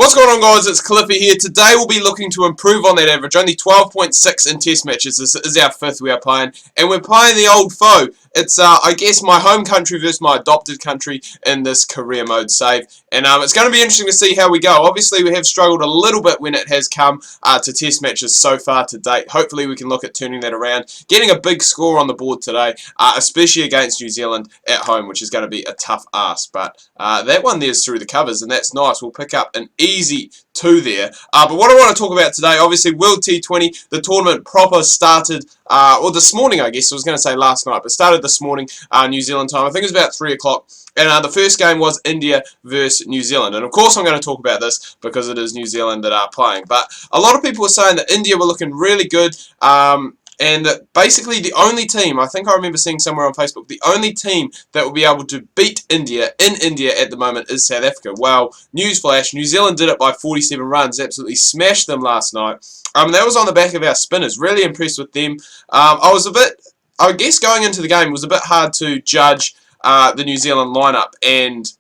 What's going on, guys? It's Cliffy here. Today we'll be looking to improve on that average. Only 12.6 in test matches. This is our fifth we are playing. And we're playing the old foe. It's, I guess, my home country versus my adopted country in this career mode save. And it's going to be interesting to see how we go. Obviously, we have struggled a little bit when it has come to test matches so far to date. Hopefully, we can look at turning that around. Getting a big score on the board today, especially against New Zealand at home, which is going to be a tough ask. But that one there's through the covers, and that's nice. We'll pick up an easy 2 there. But what I want to talk about today, obviously, World T20, the tournament proper started, or this morning, I guess. I was going to say last night, but started this morning, New Zealand time. I think it was about 3 o'clock. And the first game was India versus New Zealand. And of course I'm going to talk about this because it is New Zealand that are playing. But a lot of people were saying that India were looking really good. And that basically the only team, I think I remember seeing somewhere on Facebook, the only team that will be able to beat India in India at the moment is South Africa. Well, newsflash, New Zealand did it by 47 runs, absolutely smashed them last night. That was on the back of our spinners, really impressed with them. I guess going into the game, it was a bit hard to judge the New Zealand lineup and,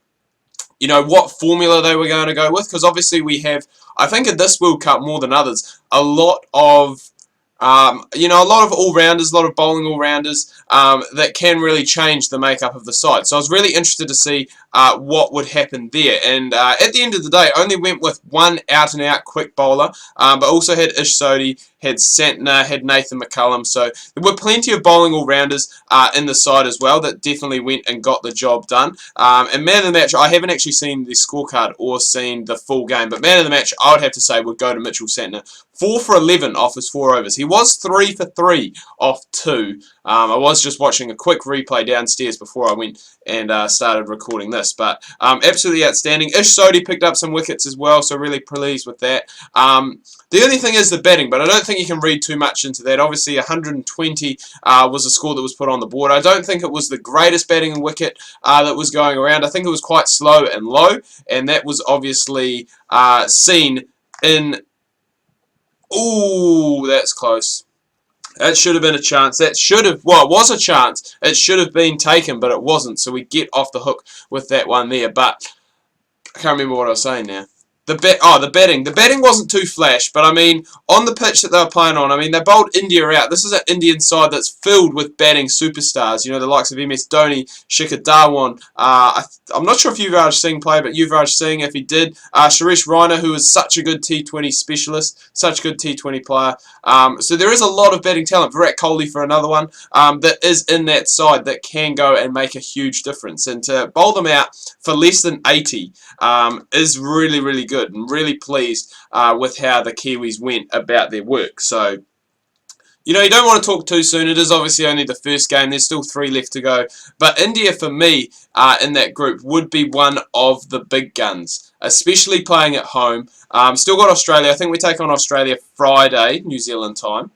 you know, what formula they were going to go with, because obviously we have, I think at this World Cup more than others, a lot of a lot of all-rounders, a lot of bowling all-rounders that can really change the makeup of the side. So I was really interested to see what would happen there. And at the end of the day, I only went with one out-and-out quick bowler, but also had Ish Sodhi, had Santner, had Nathan McCullum. So there were plenty of bowling all-rounders in the side as well that definitely went and got the job done. And man of the match, I haven't actually seen the scorecard or seen the full game, but man of the match, I would have to say, would go to Mitchell Santner. 4 for 11 off his 4 overs. He was 3 for 3 off 2. I was just watching a quick replay downstairs before I went and started recording this. But absolutely outstanding. Ish Sodhi picked up some wickets as well, so really pleased with that. The only thing is the batting, but I don't think you can read too much into that. Obviously, 120 was the score that was put on the board. I don't think it was the greatest batting wicket that was going around. I think it was quite slow and low, and that was obviously seen in... Ooh, that's close. That should have been a chance. That should have, well, it was a chance. It should have been taken, but it wasn't. So we get off the hook with that one there. But I can't remember what I was saying now. The batting. The batting wasn't too flash, but I mean, on the pitch that they were playing on, I mean, they bowled India out. This is an Indian side that's filled with batting superstars. You know, the likes of MS Dhoni, Shikhar Dhawan. I'm not sure if Yuvraj Singh played, but Yuvraj Singh, if he did. Suresh Raina, who is such a good T20 specialist, such a good T20 player. So there is a lot of batting talent. Virat Kohli for another one that is in that side that can go and make a huge difference. And to bowl them out for less than 80 is really, really good. And really pleased with how the Kiwis went about their work. So, you know, you don't want to talk too soon. It is obviously only the first game. There's still 3 left to go. But India, for me, in that group, would be one of the big guns, especially playing at home. Still got Australia. I think we take on Australia Friday, New Zealand time,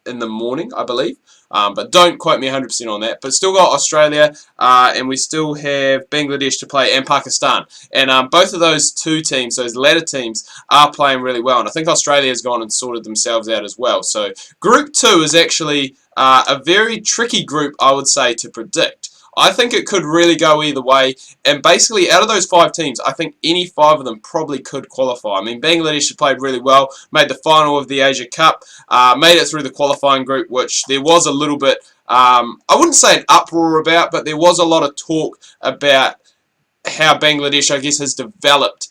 in the morning, I believe. But don't quote me 100% on that. But still got Australia, and we still have Bangladesh to play, and Pakistan. And both of those two teams, those latter teams, are playing really well. And I think Australia's gone and sorted themselves out as well. So Group 2 is actually a very tricky group, I would say, to predict. I think it could really go either way, and basically out of those 5 teams, I think any 5 of them probably could qualify. I mean, Bangladesh have played really well, made the final of the Asia Cup, made it through the qualifying group, which there was a little bit, I wouldn't say an uproar about, but there was a lot of talk about how Bangladesh, I guess, has developed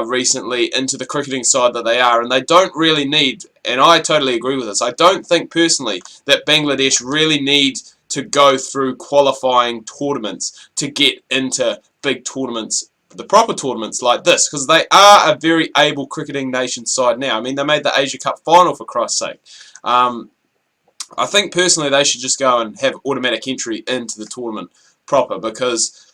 recently into the cricketing side that they are, and they don't really need, and I totally agree with this, I don't think personally that Bangladesh really needs to go through qualifying tournaments to get into big tournaments, the proper tournaments like this, because they are a very able cricketing nation side now. I mean, they made the Asia Cup final, for Christ's sake. I think personally they should just go and have automatic entry into the tournament proper, because,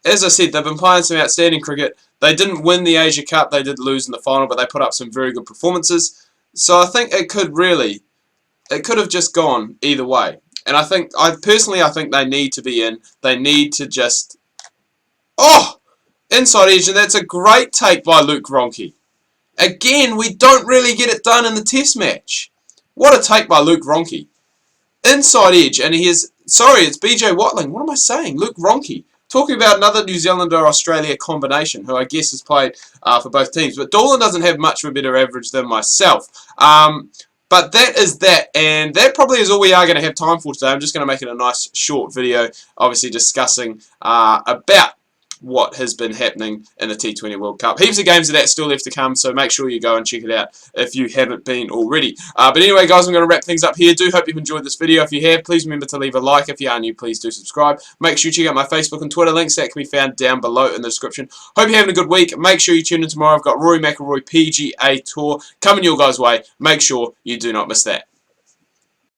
as I said, they've been playing some outstanding cricket. They didn't win the Asia Cup, they did lose in the final, but they put up some very good performances. So I think it could have just gone either way. And I think they need to be in. They need to just... Oh! Inside edge, and that's a great take by Luke Ronchi. Again, we don't really get it done in the test match. What a take by Luke Ronchi. Inside edge, and he is... Sorry, it's BJ Watling. What am I saying? Luke Ronchi. talking about another New Zealander-Australia combination, who I guess has played for both teams. But Dolan doesn't have much of a better average than myself. But that is that, and that probably is all we are going to have time for today. I'm just going to make it a nice short video, obviously discussing about what has been happening in the T20 World Cup. Heaps of games of that still left to come, so make sure you go and check it out if you haven't been already. But anyway, guys, I'm going to wrap things up here. Do hope you've enjoyed this video. If you have, please remember to leave a like. If you are new, please do subscribe. Make sure you check out my Facebook and Twitter links. That can be found down below in the description. Hope you're having a good week. Make sure you tune in tomorrow. I've got Rory McIlroy PGA Tour coming your guys' way. Make sure you do not miss that.